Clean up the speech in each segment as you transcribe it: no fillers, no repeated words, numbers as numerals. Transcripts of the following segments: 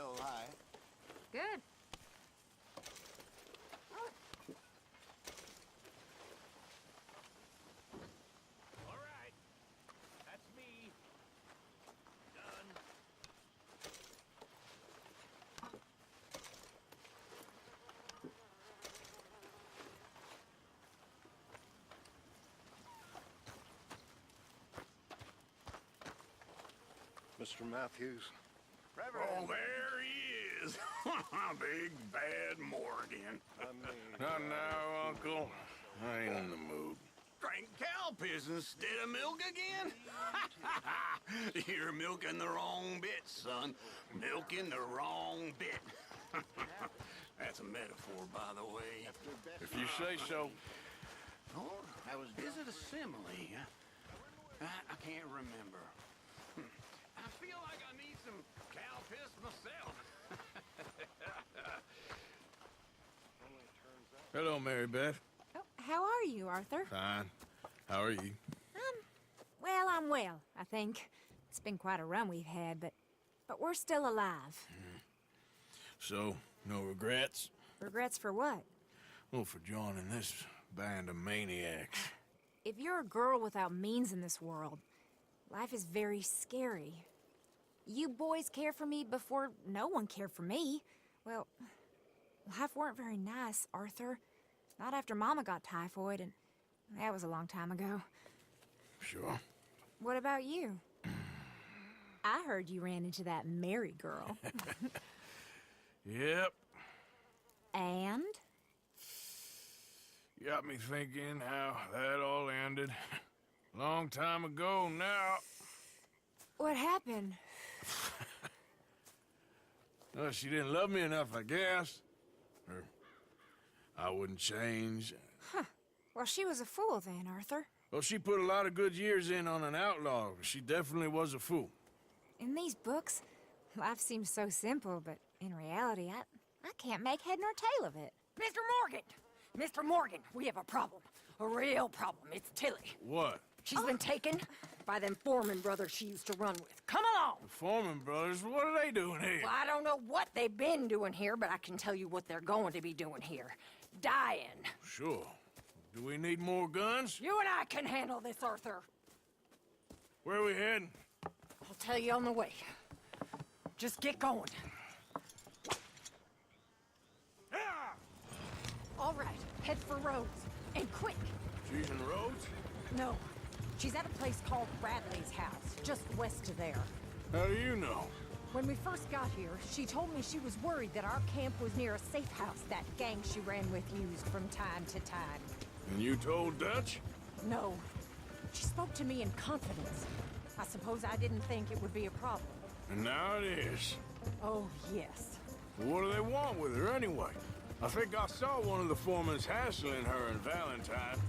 Oh, hi. Good. All right. That's me. Done. Mr. Matthews. Oh, there he is. Big bad Morgan. Not now, Uncle. I ain't in the mood. Drank cow piss instead of milk again? You're milking the wrong bit, son. Milking the wrong bit. That's a metaphor, by the way. If you say so. Oh, is it a simile? I can't remember. I feel like I need some cow piss myself. Hello, Mary Beth. Oh, how are you, Arthur? Fine. How are you? Well, I'm well, I think. It's been quite a run we've had, but we're still alive. So, no regrets? Regrets for what? Well, for joining this band of maniacs. If you're a girl without means in this world, life is very scary. You boys cared for me before no one cared for me. Well, life weren't very nice, Arthur. Not after Mama got typhoid, and that was a long time ago. Sure. What about you? I heard you ran into that Mary girl. Yep. And? Got me thinking how that all ended. Long time ago now. What happened? Well, she didn't love me enough, I guess. Or I wouldn't change. Huh. Well, she was a fool then, Arthur. Well, she put a lot of good years in on an outlaw. She definitely was a fool. In these books, life seems so simple, but in reality, I can't make head nor tail of it. Mr. Morgan! Mr. Morgan, we have a problem. A real problem. It's Tilly. What? She's been taken by them Foreman brothers she used to run with. Come along! The Foreman brothers? What are they doing here? Well, I don't know what they've been doing here, but I can tell you what they're going to be doing here. Dying. Sure. Do we need more guns? You and I can handle this, Arthur. Where are we heading? I'll tell you on the way. Just get going. All right, head for Rhodes. And quick. She's in Rhodes? No, she's at a place called Bradley's house, just west of there. How do you know? When we first got here, she told me she was worried that our camp was near a safe house that gang she ran with used from time to time. And you told Dutch? No. She spoke to me in confidence. I suppose I didn't think it would be a problem. And now it is. Oh, yes. What do they want with her anyway? I think I saw one of the foremans hassling her and Valentine.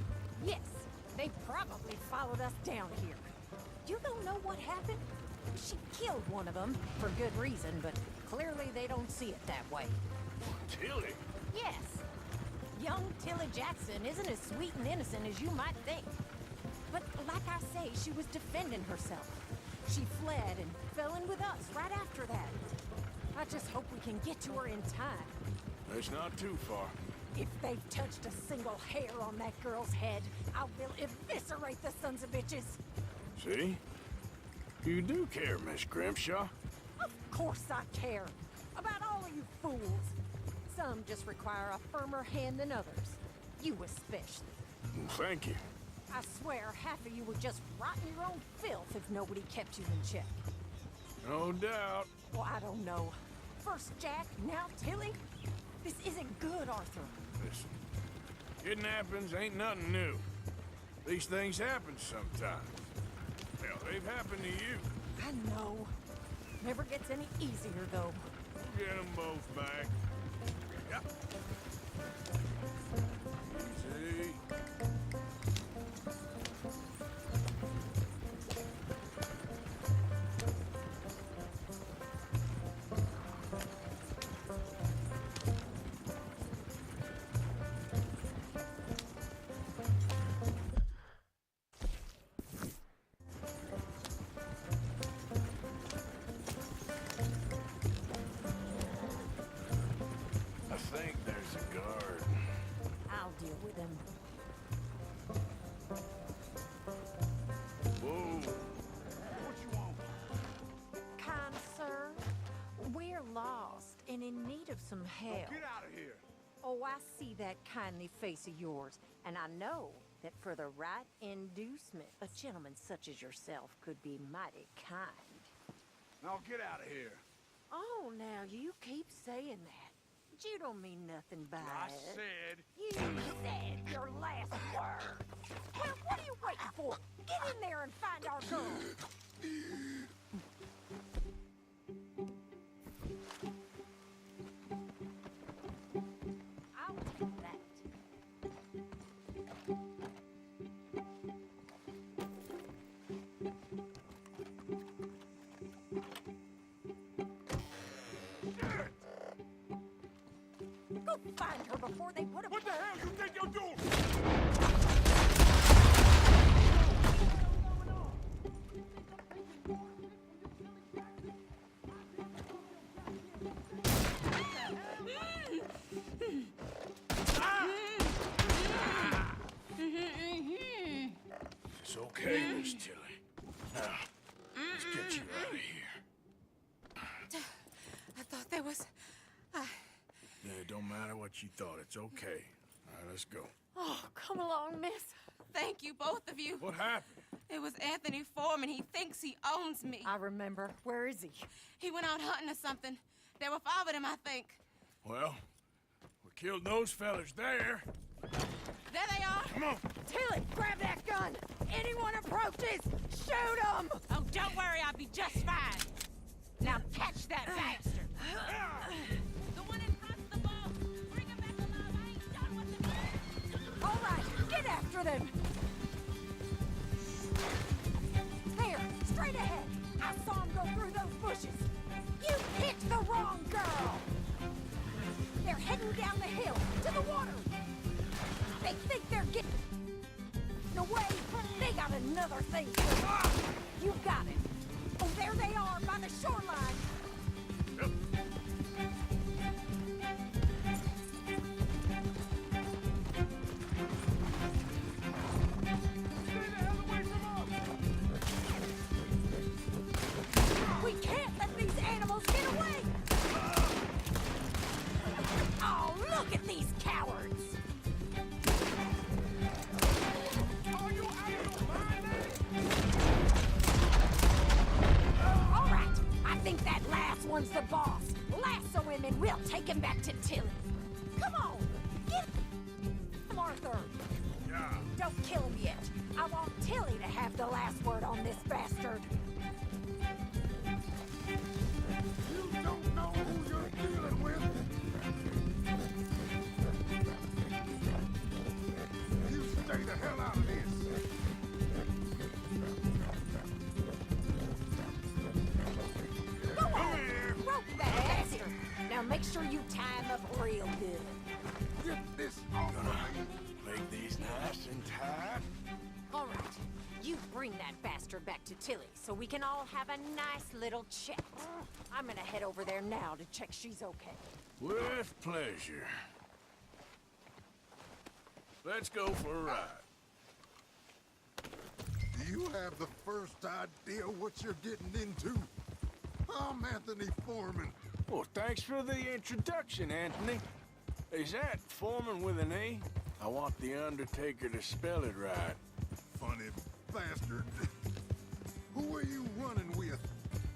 Yes, they probably followed us down here. You don't know what happened? She killed one of them, for good reason, but clearly they don't see it that way. Tilly? Yes. Young Tilly Jackson isn't as sweet and innocent as you might think. But like I say, she was defending herself. She fled and fell in with us right after that. I just hope we can get to her in time. It's not too far. If they've touched a single hair on that girl's head, I will eviscerate the sons of bitches. See? You do care, Miss Grimshaw. Of course I care. About all of you fools. Some just require a firmer hand than others. You especially. Thank you. I swear half of you would just rot in your own filth if nobody kept you in check. No doubt. Well, I don't know. First Jack, now Tilly? This isn't good, Arthur. Listen, kidnappings ain't nothing new. These things happen sometimes. Hell, they've happened to you. I know. Never gets any easier, though. We'll get them both back. Yep. Easy. them. Whoa. What you want? Kind sir, we're lost and in need of some help. Get out of here. Oh, I see that kindly face of yours, and I know that for the right inducement, a gentleman such as yourself could be mighty kind. Now get out of here. Oh, now you keep saying that. But you don't mean nothing by I it. said... You said your last word. Well, what are you waiting for? Get in there and find our girl. I'll take that. Go find her before they put a... What the hell you think you're doing? It's okay, Miss Tilly. Now, let's get you out of here. I thought there was... Yeah, it don't matter what you thought. It's okay. All right, let's go. Oh, come along, miss. Thank you, both of you. What happened? It was Anthony Foreman. He thinks he owns me. I remember. Where is he? He went out hunting or something. There were 5 of them, I think. Well, we killed those fellas there. There they are. Come on. Tilly, grab that gun! Anyone approaches, shoot them! Oh, don't worry. I'll be just fine. Now catch that bastard. The one in front's the boss. Bring him back alive. I ain't done with him. All right, get after them! There, straight ahead. I saw him go through those bushes. You picked the wrong girl! They're heading down the hill, to the water. They think they're getting away. They got another thing for you. You got it. Oh, there they are by the shoreline. Yep. We can't let these animals get away! Oh, look at these cowards! Are you out of your mind, All right, I think that last one's the boss. Lasso him and we'll take him back to Tilly. Come on, get him, Arthur. Yeah. Don't kill him yet. I want Tilly to have the last word on this bastard. You don't know who you're dealing with. You stay the hell out of this. Go on, rope that bastard. Now make sure you tie him up real good. Get this off of me. Make these nice and tight. All right, you bring that bastard back to Tilly so we can all have a nice little chat. I'm gonna head over there now to check she's okay. With pleasure. Let's go for a ride. Do you have the first idea what you're getting into? I'm Anthony Foreman. Well, thanks for the introduction, Anthony. Is that Foreman with an E? I want the Undertaker to spell it right. Funny bastard. Who are you running with?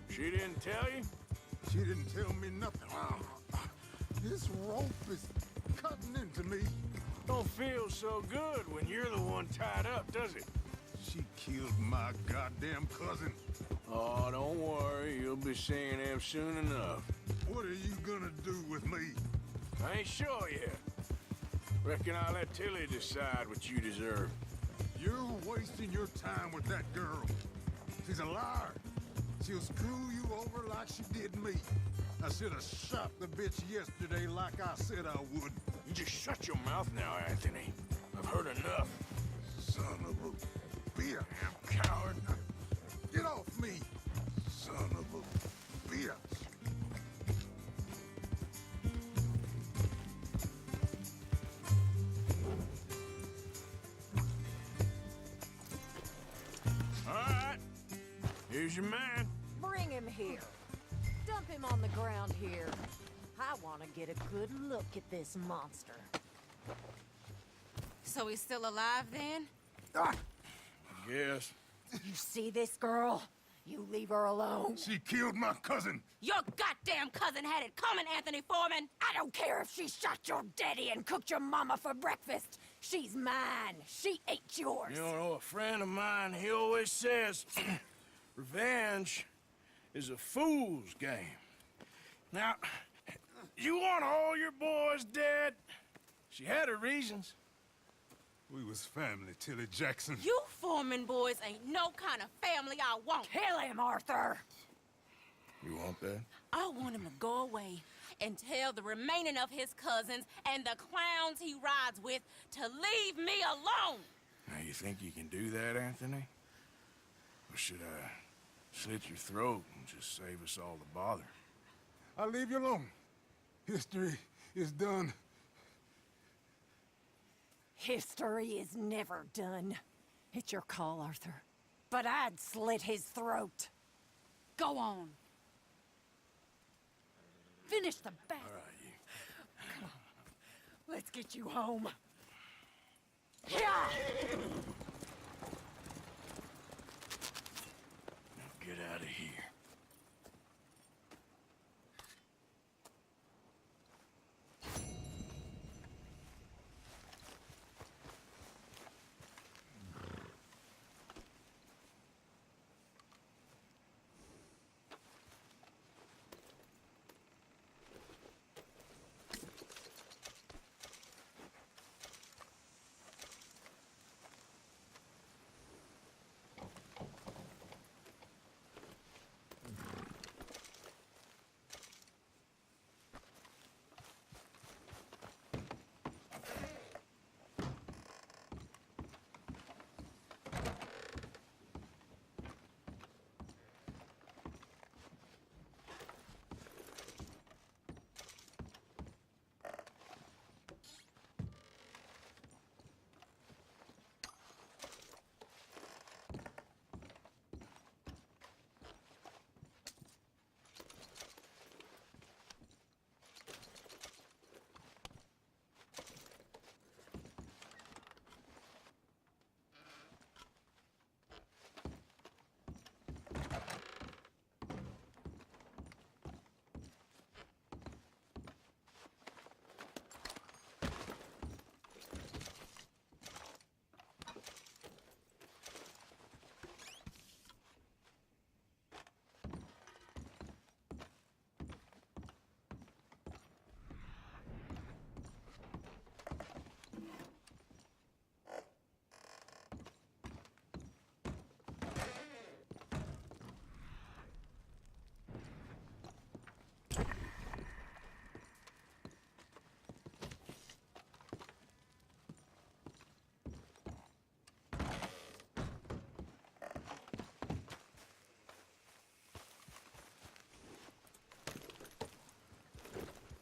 She didn't tell you? She didn't tell me nothing. This rope is cutting into me. Don't feel so good when you're the one tied up, does it? She killed my goddamn cousin. Oh, don't worry. You'll be seeing him soon enough. What are you gonna do with me? I ain't sure yet. Reckon I'll let Tilly decide what you deserve. You're wasting your time with that girl. She's a liar. She'll screw you over like she did me. I should have shot the bitch yesterday like I said I would. You just shut your mouth now, Anthony. I've heard enough. Son of a bitch. Damn coward. Get off me, son of a bitch. Here's your man. Bring him here. Dump him on the ground here. I want to get a good look at this monster. So he's still alive then? Yes. You see this girl? You leave her alone. She killed my cousin. Your goddamn cousin had it coming, Anthony Foreman! I don't care if she shot your daddy and cooked your mama for breakfast. She's mine. She ate yours. You know, a friend of mine, he always says, revenge is a fool's game. Now, you want all your boys dead? She had her reasons. We was family, Tilly Jackson. You Foreman boys ain't no kind of family I want. Kill him, Arthur. You want that? I want him to go away and tell the remaining of his cousins and the clowns he rides with to leave me alone. Now, you think you can do that, Anthony? Or should I slit your throat and just save us all the bother? I'll leave you alone. History is done. History is never done. It's your call, Arthur. But I'd slit his throat. Go on. Finish the bat. All right, you. Let's get you home. Yeah! Now get out of here.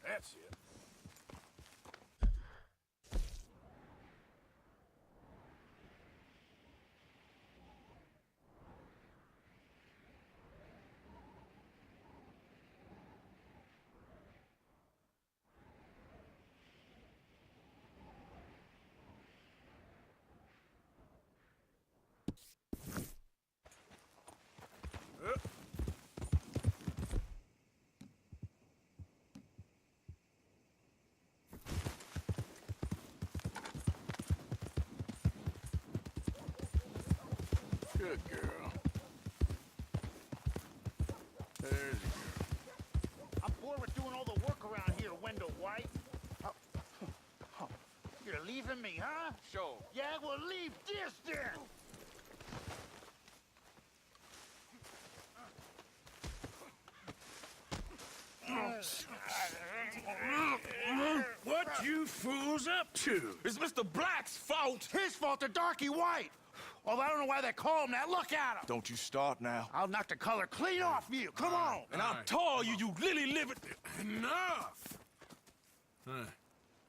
That's it. Good girl. There's a girl. I'm bored with doing all the work around here, Wendell White. You're leaving me, huh? Sure. Yeah, well, leave this then. What you fools up to? It's Mr. Black's fault. His fault, the darky white. Although I don't know why they call him that. Look at him. Don't you start now. I'll knock the color clean off you. Come on. And I'll tell you, you lily livered. Enough! Huh.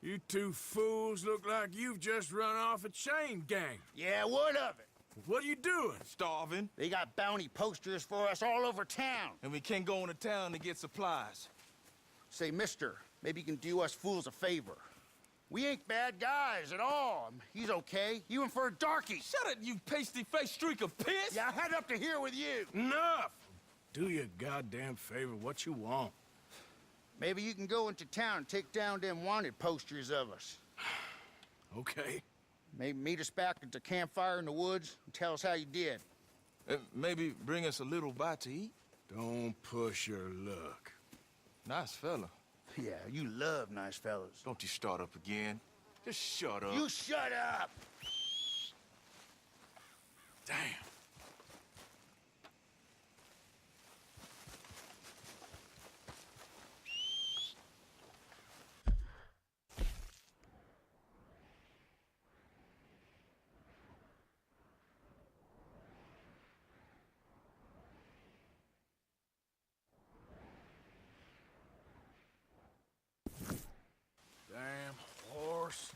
You two fools look like you've just run off a chain gang. Yeah, what of it? What are you doing? Starving, They got bounty posters for us all over town. and we can't go into town to get supplies. Say, mister, maybe you can do us fools a favor. We ain't bad guys at all. He's okay. Even for a darky. Shut it, you pasty-faced streak of piss! Yeah, I had up to here with you. Enough! Do your goddamn favor what you want. Maybe you can go into town and take down them wanted posters of us. Okay. Maybe meet us back at the campfire in the woods and tell us how you did. Maybe bring us a little bite to eat? Don't push your luck. Nice fella. Yeah, you love nice fellas. Don't you start up again. Just shut up. You shut up! Damn. Damn horse.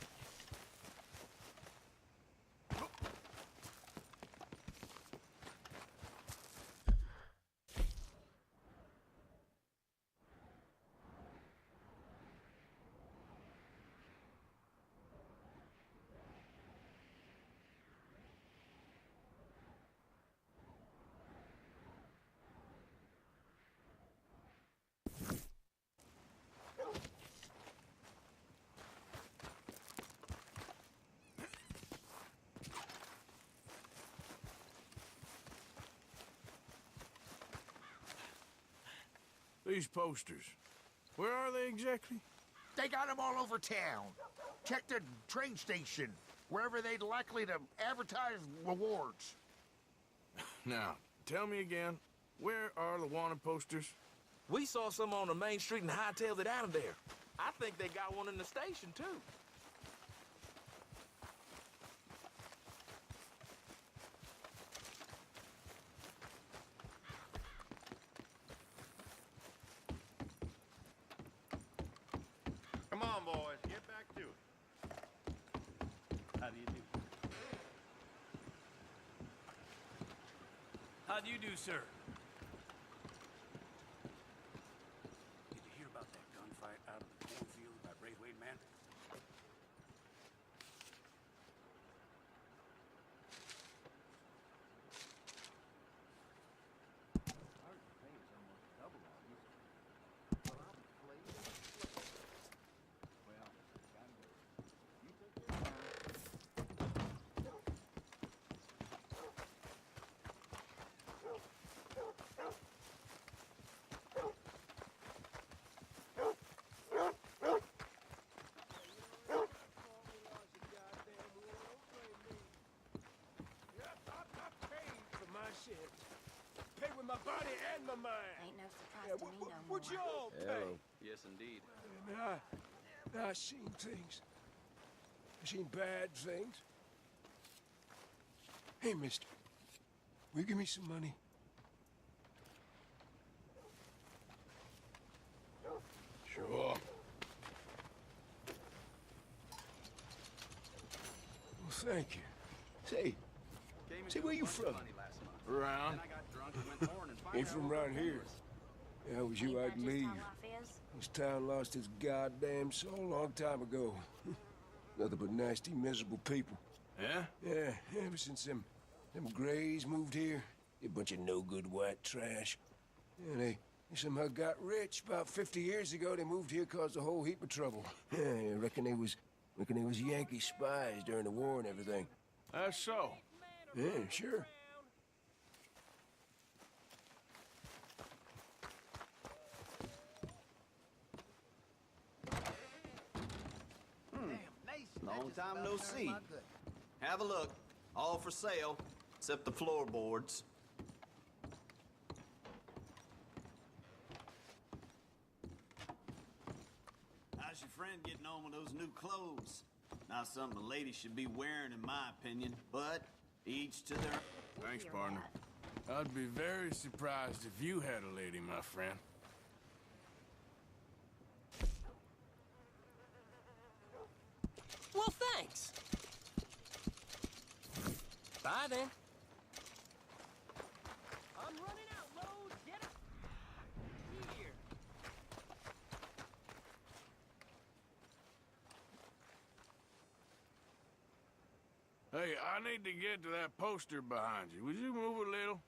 These posters, where are they exactly? They got them all over town. Check the train station, wherever they'd likely to advertise rewards. Now, tell me again, where are the wanted posters? We saw some on the main street and hightailed it out of there. I think they got one in the station, too. Come on, boys, get back to it. How do you do? How do you do, sir? Did you hear about that gunfight out of the cornfield by Braithwaite, man? Pay with my body and my mind. Ain't no surprise to me no more. What y'all pay? Yes, indeed. And I seen things. I seen bad things. Hey, mister, will you give me some money? Sure. Well, thank you. Say, where you from? Around. Ain't from around here. Yeah, it was you I'd leave. This town lost its goddamn soul a long time ago. Nothing but nasty, miserable people. Yeah? Yeah, ever since them Grays moved here. A bunch of no-good white trash. Yeah, they somehow got rich. About 50 years ago, they moved here, caused a whole heap of trouble. Yeah, I reckon they was Yankee spies during the war and everything. That's so? Yeah, sure. Long time no see. Have a look. All for sale, except the floorboards. How's your friend getting on with those new clothes? Not something a lady should be wearing, in my opinion, but each to their... Thanks, partner. I'd be very surprised if you had a lady, my friend. Well, thanks. Bye, then. Hey, I need to get to that poster behind you. Would you move a little?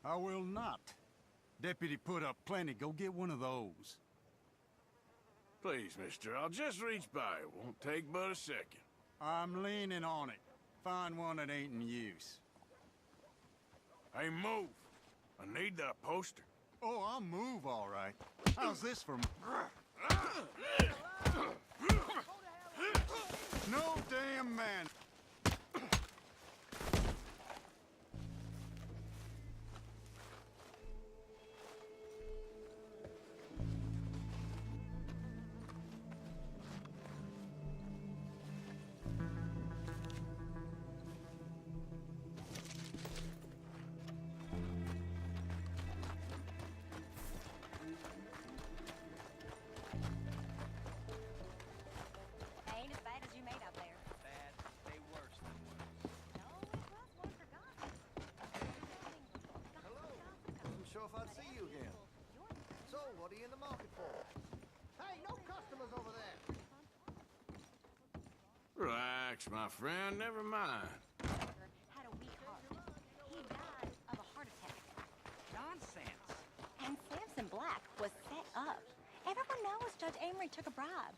I will not. Deputy put up plenty. Go get one of those. Please, mister, I'll just reach by. It won't take but a second. I'm leaning on it. Find one that ain't in use. Hey, move. I need that poster. Oh, I'll move all right. How's this for... No damn man. Ain't as bad as you made out there. Bad, way worse than worse. No, it was one forgotten. Hello. Wasn't sure if I'd see you again. So, what are you in the market for? Hey, no customers over there. Relax, my friend. Never mind. Had a weak heart. He died of a heart attack. Nonsense. And Samson Black was set up. Everyone knows Judge Amory took a bribe.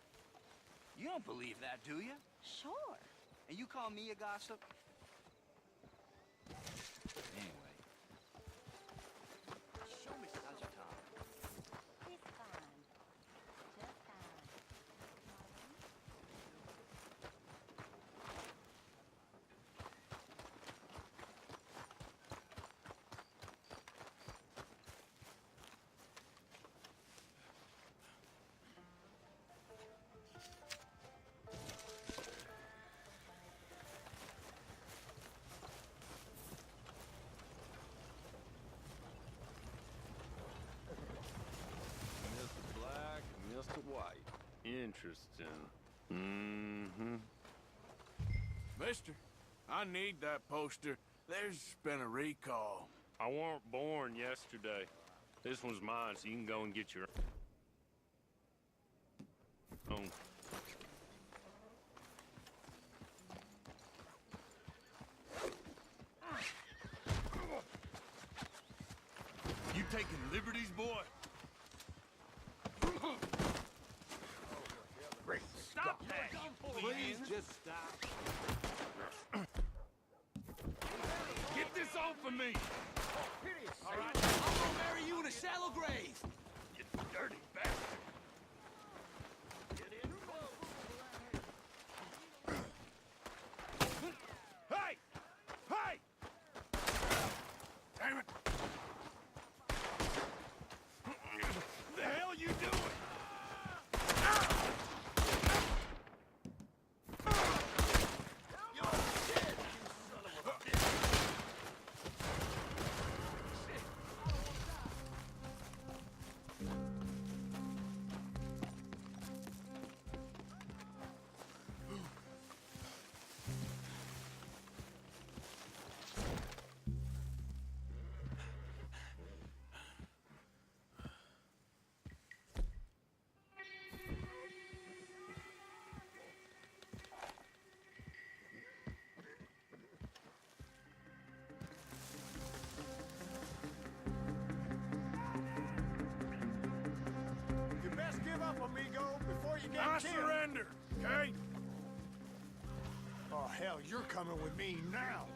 You don't believe that, do you? Sure. And you call me a gossip? Anyway. Show me how's your time. He's fine. Just fine. Mr. Black, Mr. White. Interesting. Mm-hmm. Mister, I need that poster. There's been a recall. I weren't born yesterday. This one's mine, so you can go and get your own. You taking liberties, boy? Stop that! Please just stop. Get this off of me! All right. I'm gonna bury you in a shallow grave! You dirty bastard! Hey! Hey! Damn it! The hell you doing? You best give up, amigo, before you get I killed. surrender, okay? Oh, hell, you're coming with me now.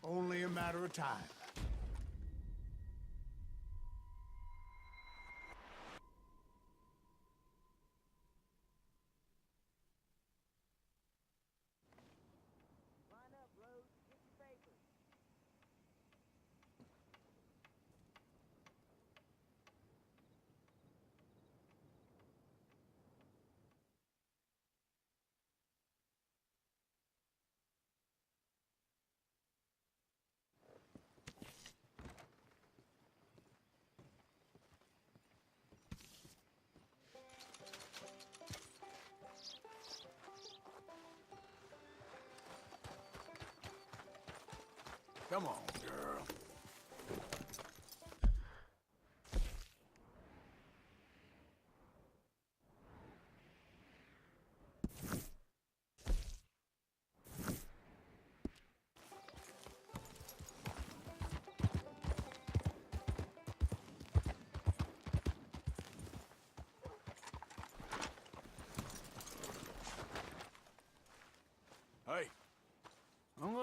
Only a matter of time. Come on, girl.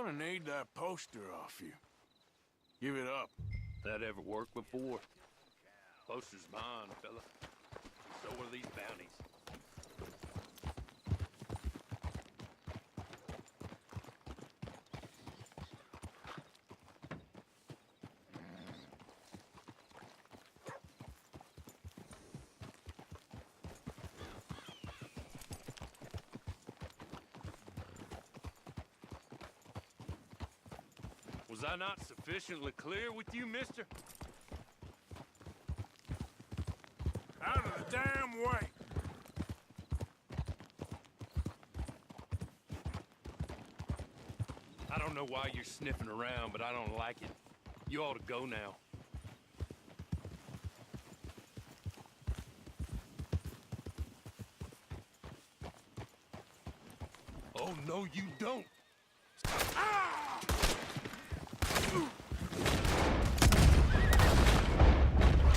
gonna need that poster off you. Give it up. That ever worked before? Poster's mine, fella. So are these bounties. Was I not sufficiently clear with you, mister? Out of the damn way! I don't know why you're sniffing around, but I don't like it. You ought to go now. Oh, no, you don't!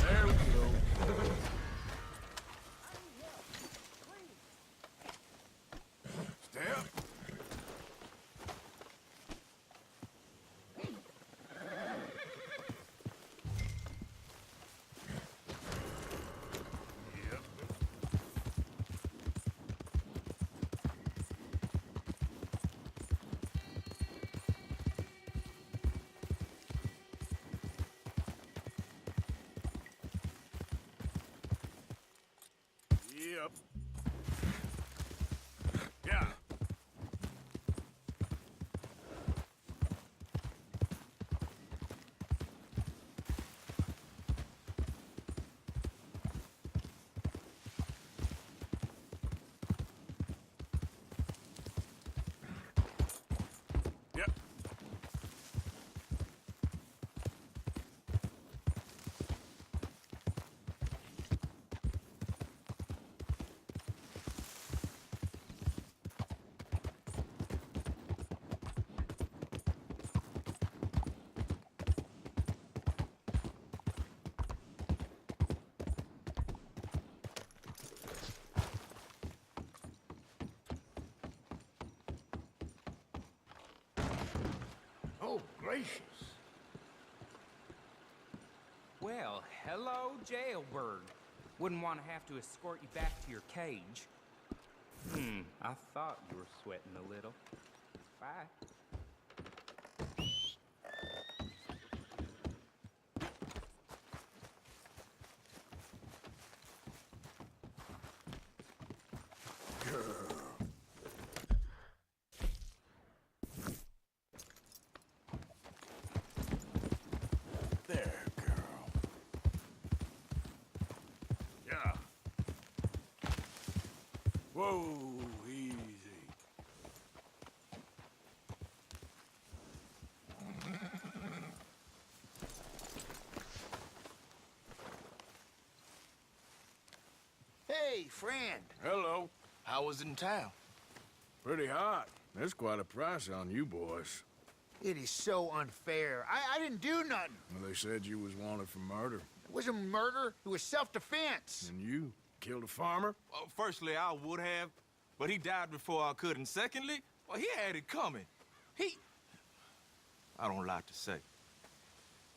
There we go. Step. Yep. Yep. Yeah. Yep. Oh, gracious. Well, hello, jailbird. Wouldn't want to have to escort you back to your cage. I thought you were sweating a little. Bye. There, girl. Yeah. Whoa, easy. Hey, friend. Hello. How was it in town? Pretty hot. There's quite a price on you boys. It is so unfair. I didn't do nothing. Well, they said you was wanted for murder. It wasn't murder. It was self-defense. And you killed a farmer? Well, firstly, I would have, but he died before I could. And secondly, well, he had it coming. I don't like to say.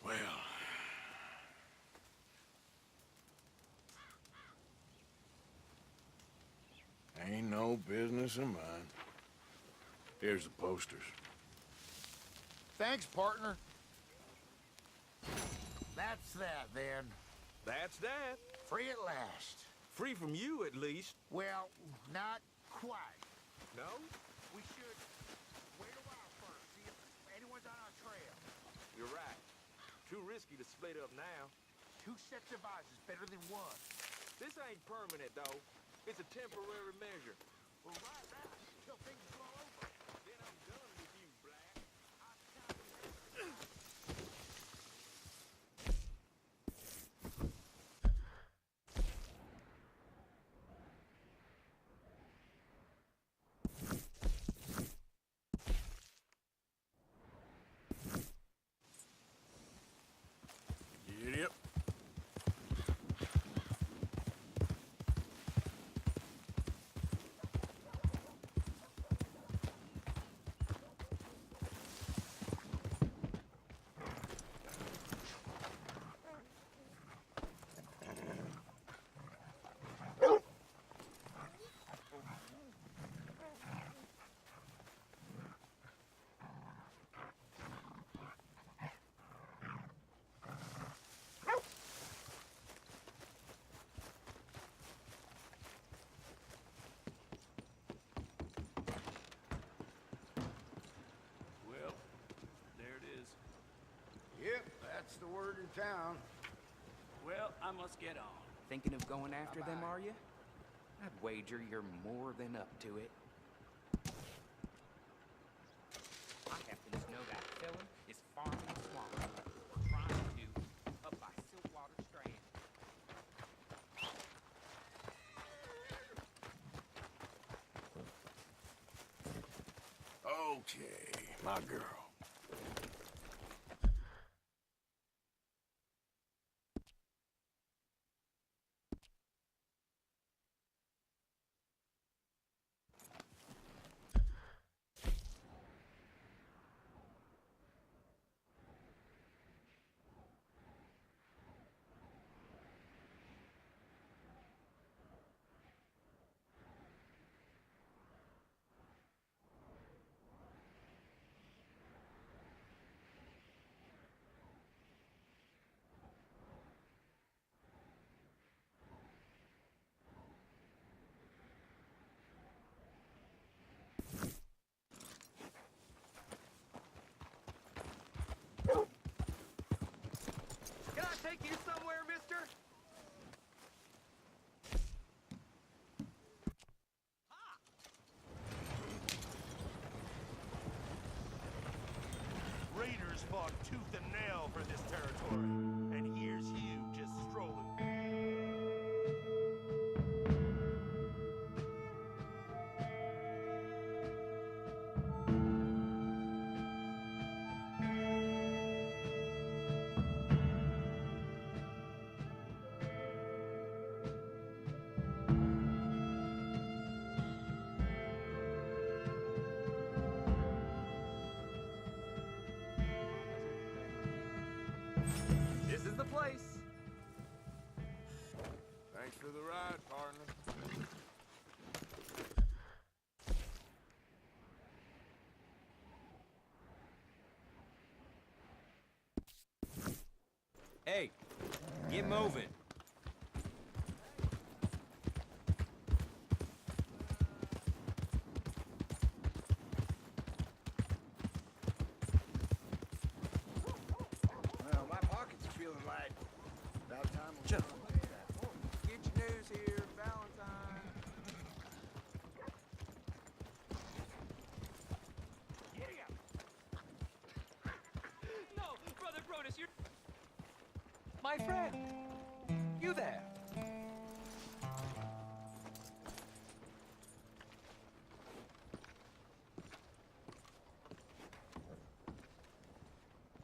Well... ain't no business of mine. Here's the posters. Thanks, partner. That's that, then. That's that. Free at last. Free from you, at least. Well, not quite. No? We should wait a while first, see if anyone's on our trail. You're right. Too risky to split up now. 2 sets of eyes is better than 1. This ain't permanent, though. It's a temporary measure. Well, right now, till things blow over. Then I'm done with you, Black. Yep. That's the word in town. Well, I must get on. Thinking of going after them, are you? I'd wager you're more than up to it. I happen to know that felon is farming the swamp. Or trying to, up by Siltwater Strand. Okay, my girl. Can I take you somewhere, mister? Raiders fought tooth and nail for this territory, and here's you just strolling. This is the place. Thanks for the ride, partner. Hey, get moving. Well, my pockets are feeling light. About time we Gentlemen. Get your news here, Valentine. No, Brother Brodus, you're... My friend. You there.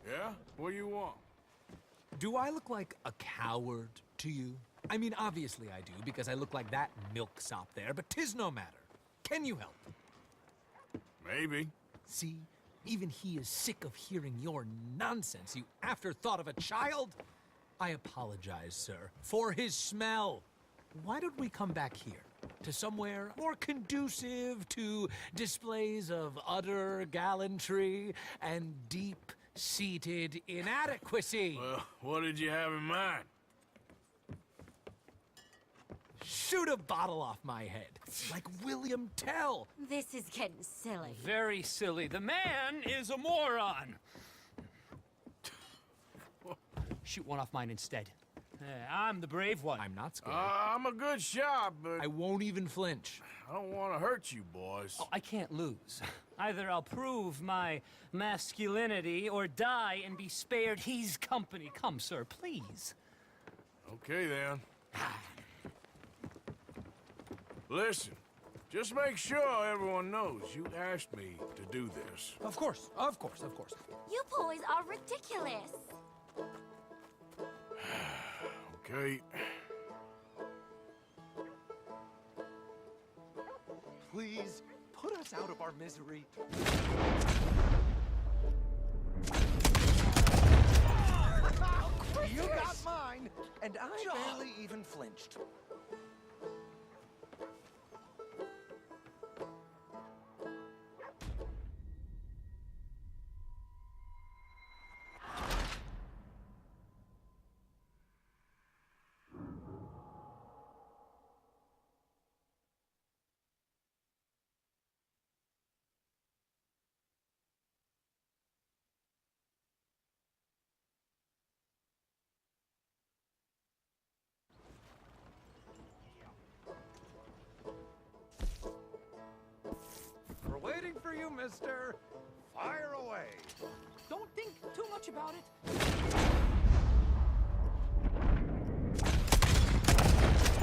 Yeah? What do you want? Do I look like a coward to you? I mean, obviously I do, because I look like that milksop there, but 'tis no matter. Can you help? Maybe. See? Even he is sick of hearing your nonsense, you afterthought of a child. I apologize, sir, for his smell. Why don't we come back here? To somewhere more conducive to displays of utter gallantry and deep-seated inadequacy. Well, what did you have in mind? Shoot a bottle off my head, like William Tell. This is getting silly. Very silly. The man is a moron. Shoot one off mine instead. I'm the brave one. I'm not scared. I'm a good shot, but I won't even flinch. I don't want to hurt you, boys. Oh, I can't lose. Either I'll prove my masculinity or die and be spared his company. Come, sir, please. Okay, then. Listen, just make sure everyone knows you asked me to do this. Of course, of course, of course. You boys are ridiculous. Okay. Please, put us out of our misery. You got mine, and I barely even flinched. you, mister. Fire away. Don't think too much about it.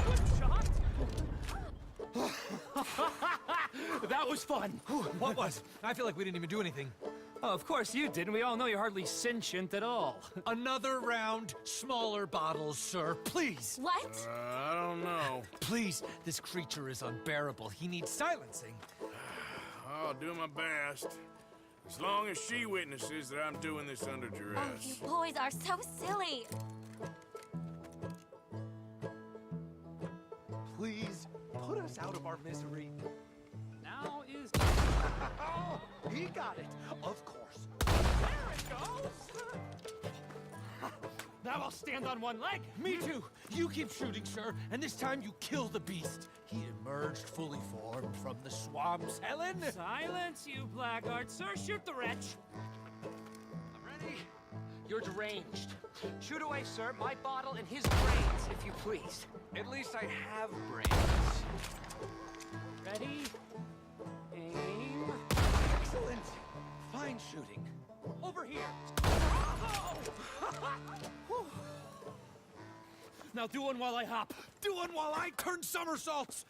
Good shot. That was fun. What was? I feel like we didn't even do anything. Oh, of course you didn't. We all know you're hardly sentient at all. Another round, smaller bottles, sir. Please. What? I don't know. Please, this creature is unbearable. He needs silencing. I'll do my best. As long as she witnesses that I'm doing this under Oh, duress. you boys are so silly. Please, put us out of our misery. Now is... Oh, he got it. Of course. There it goes! Now I'll stand on one leg. Me too. You keep shooting, sir, and this time you kill the beast. He emerged fully formed from the swamps, Helen. Silence, you blackguard. Sir, shoot the wretch. I'm ready. You're deranged. Shoot away, sir. My bottle and his brains, if you please. At least I have brains. Ready? Aim. Excellent. Fine shooting. Over here. Now do one while I hop. Do one while I turn somersaults.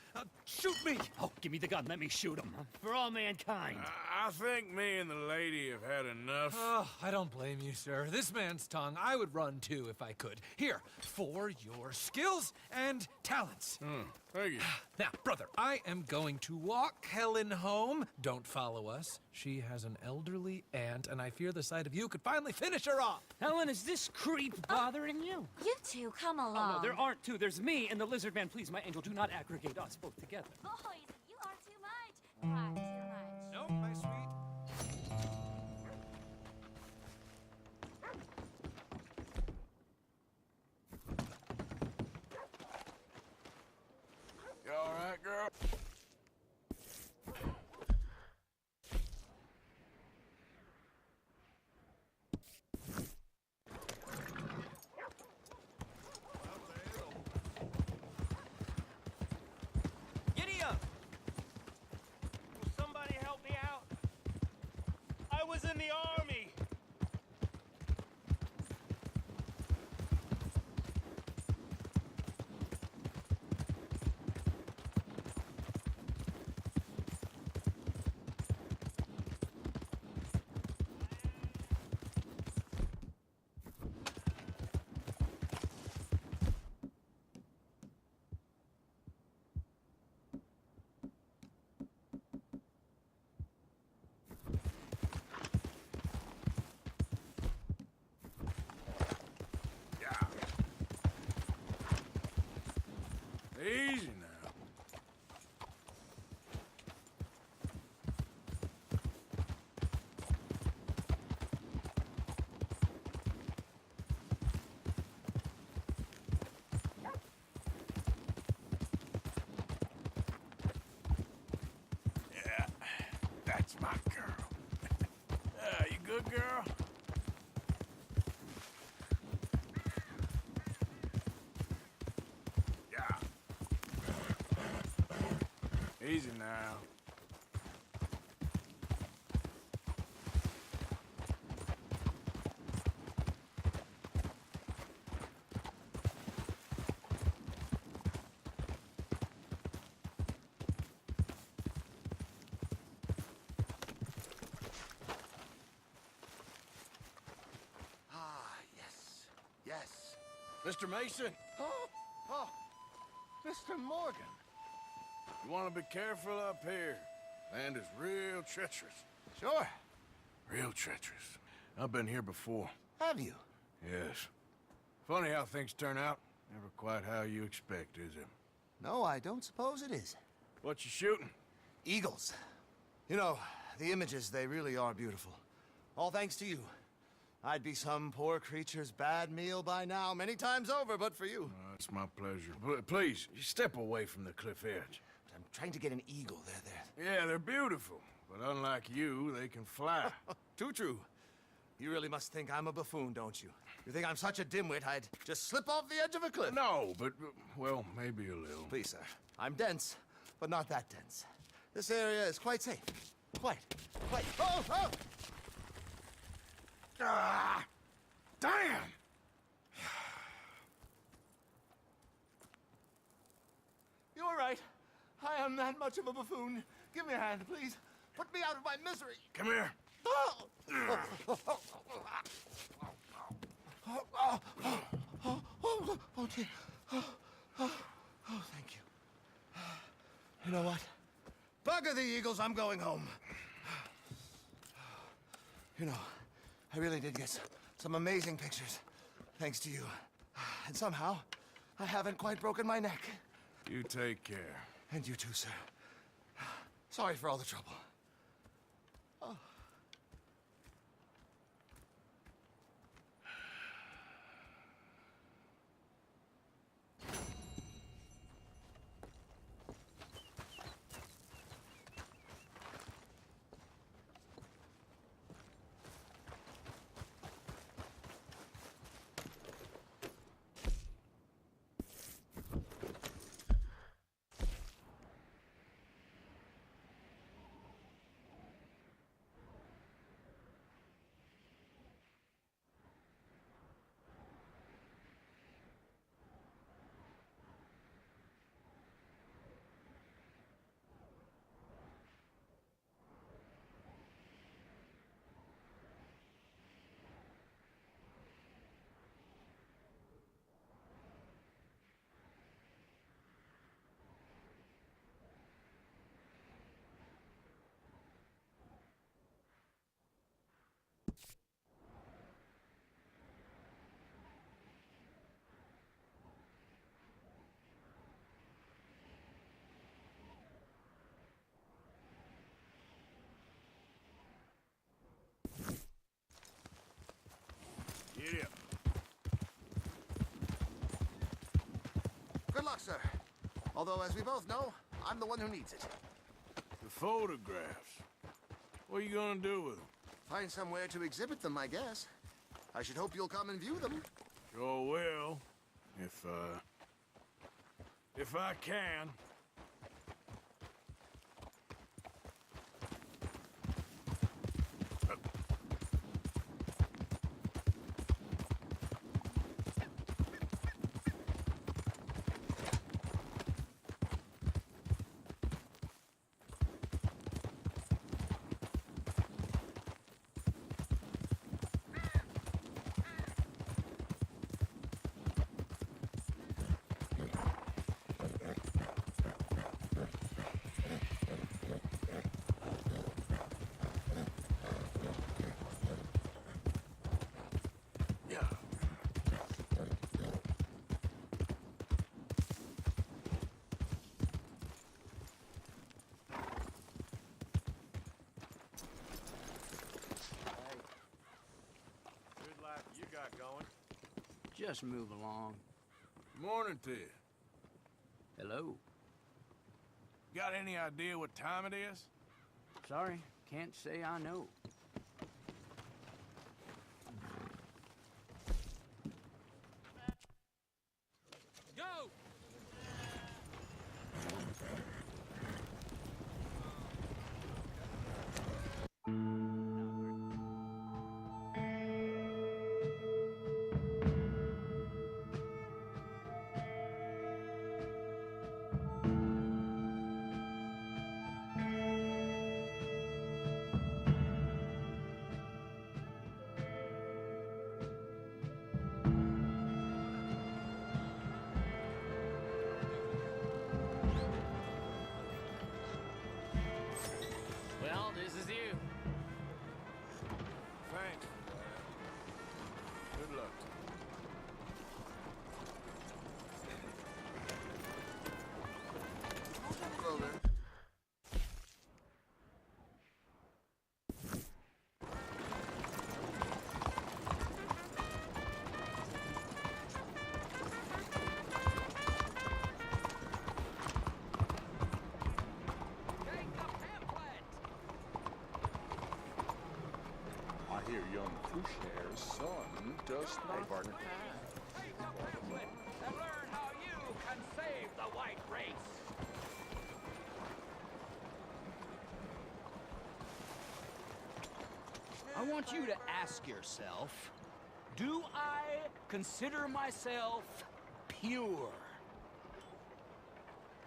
Shoot me. Oh, give me the gun. Let me shoot him. For all mankind. I think me and the lady have had enough. Oh, I don't blame you, sir. This man's tongue, I would run too if I could. Here, for your skills and talents. Thank you. Now, brother, I am going to walk Helen home. Don't follow us. She has an elderly aunt, and I fear the sight of you could finally finish her off. Helen, is this creep bothering you? You two, come along. Oh, no, there aren't two. There's me and the lizard man. Please, my angel, do not aggregate us both together. Boys, you are too much. Far too much. Nope, my sweet. You all right, girl? Giddy up! Will somebody help me out? I was in the army. Easy now. Yeah, that's my girl. You good, girl? Easy now. Yes. Mr. Mason, Oh, Mr. Morgan. you want to be careful up here. Land is real treacherous. Sure. Real treacherous. I've been here before. Have you? Yes. Funny how things turn out. Never quite how you expect, is it? No, I don't suppose it is. What you shooting? Eagles. You know, the images, they really are beautiful. All thanks to you. I'd be some poor creature's bad meal by now, many times over, but for you. It's my pleasure. Please, step away from the cliff edge. I'm trying to get an eagle. There. Yeah, they're beautiful. But unlike you, they can fly. Too true. You really must think I'm a buffoon, don't you? You think I'm such a dimwit I'd just slip off the edge of a cliff? No, but, well, maybe a little. Please, sir. I'm dense, but not that dense. This area is quite safe. Quiet. Quiet. Oh, oh! Ah! Damn! You all right? I am that much of a buffoon. Give me a hand, please. Put me out of my misery. Come here. Oh, dear. Oh, thank you. You know what? Bugger the Eagles, I'm going home. You know, I really did get some amazing pictures, thanks to you. And somehow, I haven't quite broken my neck. You take care. And you too, sir. Sorry for all the trouble. Oh. Get up. Good luck, sir. Although, as we both know, I'm the one who needs it. The photographs. What are you gonna do with them? Find somewhere to exhibit them, I guess. I should hope you'll come and view them. Sure will. If I can. Going? Just move along. Morning to you. Hello. Got any idea what time it is? Sorry, can't say I know. Go! Well, this is you. Thanks. Good luck. I hear young Kushare's son does not partner. Take the pamphlet and learn how you can save the white race. I want you to ask yourself, do I consider myself pure?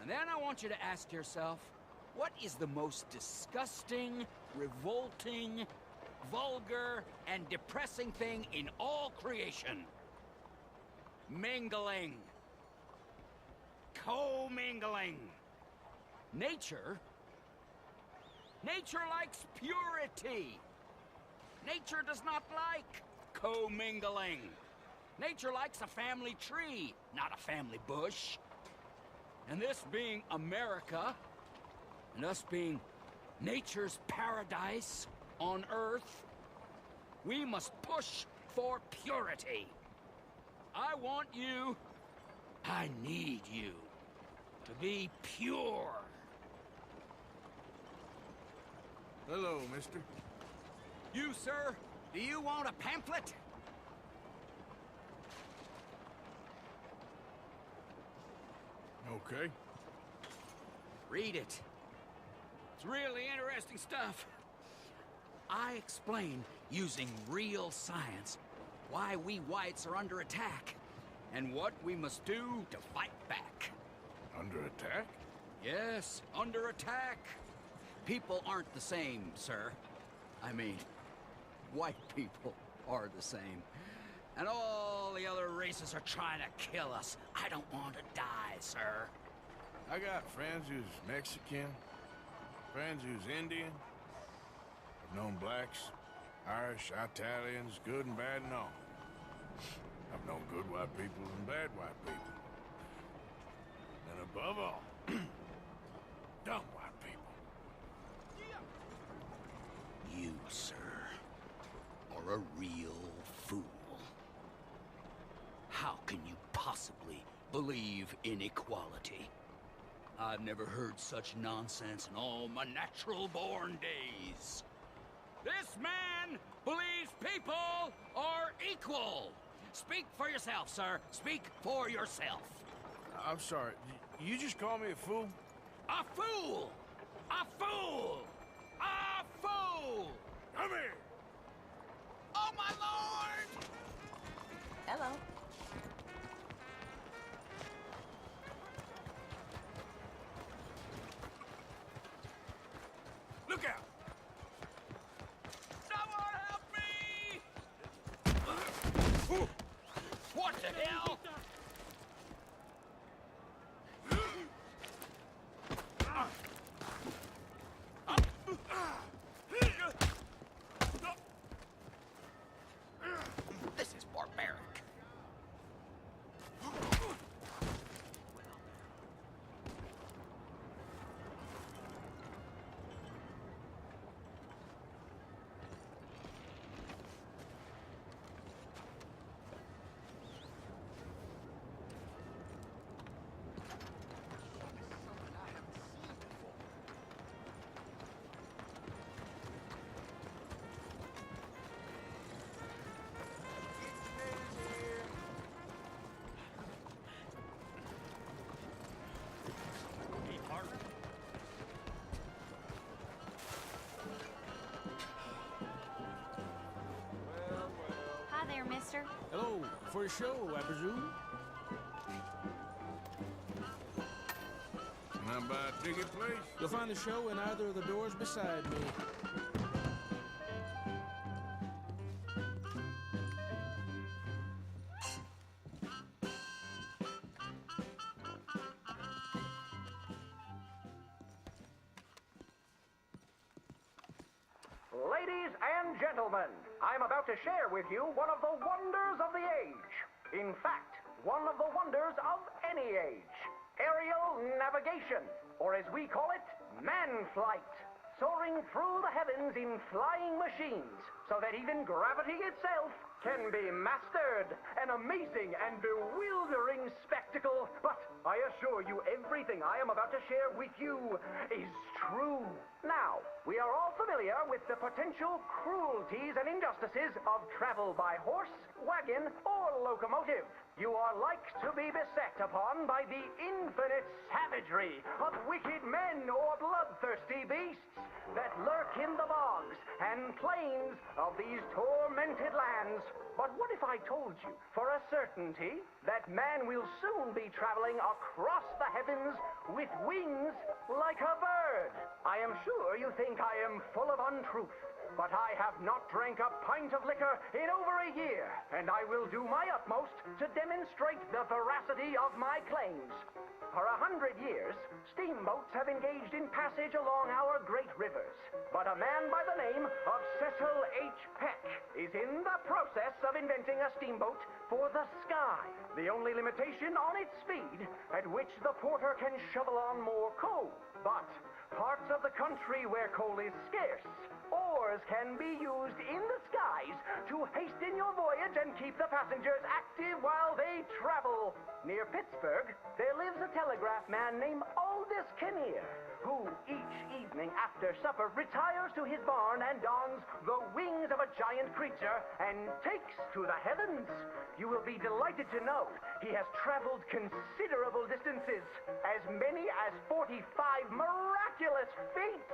And then I want you to ask yourself, what is the most disgusting, revolting, vulgar, and depressing thing in all creation? Mingling. Co-mingling. Nature likes purity. Nature does not like co-mingling. Nature likes a family tree, not a family bush. And this being America, and us being nature's paradise on Earth, we must push for purity. I want you, I need you, to be pure. Hello, mister. You, sir, do you want a pamphlet? Okay. Read it. It's really interesting stuff. I explain, using real science, why we whites are under attack, and what we must do to fight back. Under attack? Yes, under attack. People aren't the same, sir. I mean, white people are the same. And all the other races are trying to kill us. I don't want to die, sir. I got friends who's Mexican, friends who's Indian. I've known blacks, Irish, Italians, good and bad and all. I've known good white people and bad white people. And above all, dumb white people. You, sir, are a real fool. How can you possibly believe in equality? I've never heard such nonsense in all my natural-born days. This man believes people are equal. Speak for yourself, sir. Speak for yourself. I'm sorry. You just call me a fool? A fool! A fool! A fool! Come here! Oh, my lord! Hello. Look out! Someone help me! What the hell? This is barbaric. Hi there, mister. Hello, for a show, I presume? Can I buy a ticket, please? You'll find the show in either of the doors beside me. Ladies and gentlemen, I'm about to share with you one of the wonders of the age. In fact, one of the wonders of any age. Aerial navigation, or as we call it, man flight. Soaring through the heavens in flying machines, so that even gravity itself can be mastered. An amazing and bewildering spectacle, but I assure you everything I am about to share with you is true. Now, we are all familiar with the potential cruelties and injustices of travel by horse, wagon, or locomotive. You are like to be beset upon by the infinite savagery of wicked men or bloodthirsty beasts that lurk in the bogs and plains of these tormented lands. But what if I told you, for a certainty, that man will soon be traveling across the heavens with wings like a bird? I am sure you think I am full of untruth, but I have not drank a pint of liquor in over a year, and I will do my utmost to demonstrate the veracity of my claims. For 100 years, steamboats have engaged in passage along our great rivers, but a man by the name of Cecil H. Peck is in the process of inventing a steamboat for the sky. The only limitation on its speed, at which the porter can shovel on more coal. But parts of the country where coal is scarce, oars can be used in the skies to hasten your voyage and keep the passengers active while they travel. Near Pittsburgh, there lives a telegraph man named Aldous Kinnear, who each evening after supper retires to his barn and dons the wings of a giant creature and takes to the heavens. You will be delighted to know he has traveled considerable distances, as many as 45 miraculous feet.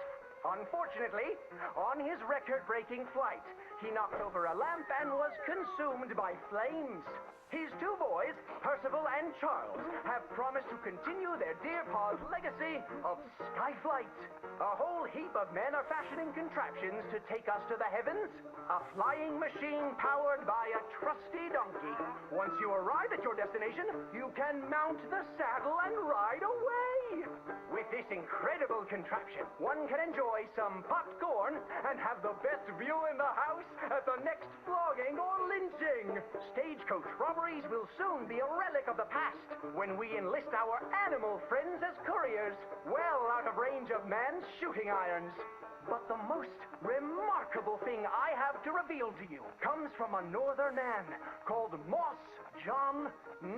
Unfortunately, on his record-breaking flight, he knocked over a lamp and was consumed by flames. His two boys, Percival and Charles, have promised to continue their dear pa's legacy of skyflight. A whole heap of men are fashioning contraptions to take us to the heavens. A flying machine powered by a trusty donkey. Once you arrive at your destination, you can mount the saddle and ride away. With this incredible contraption, one can enjoy some popcorn and have the best view in the house at the next flogging or lynching. Stagecoach robberies will soon be a relic of the past when we enlist our animal friends as couriers, well out of range of man's shooting irons. But the most remarkable thing I have to reveal to you comes from a northern man called Moss John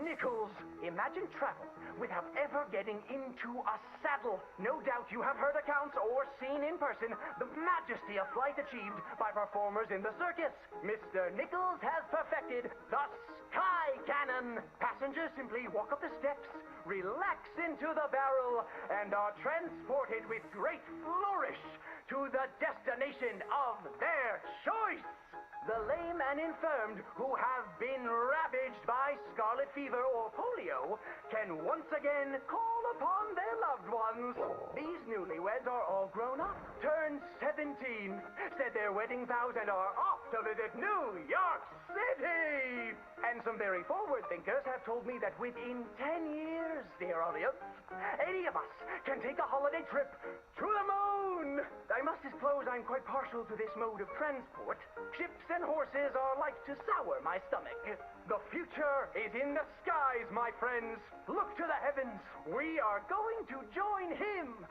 Nichols. Imagine travel without ever getting into a saddle. No doubt you have heard accounts or seen in person the majesty of flight achieved by performers in the circus. Mr. Nichols has perfected the Sky Cannon. Passengers simply walk up the steps, relax into the barrel, and are transported with great flourish to the destination of their choice. The lame and infirmed who have been ravaged by scarlet fever or polio can once again call upon their loved ones. These newlyweds are all grown up, turned 17, said their wedding vows, and are off to visit New York City. And some very forward thinkers have told me that within 10 years, dear audience, any of us can take a holiday trip to the moon. I must disclose I'm quite partial to this mode of transport. Ships and horses are like to sour my stomach. The future is in the skies, my friends. Look to the heavens. We are going to join him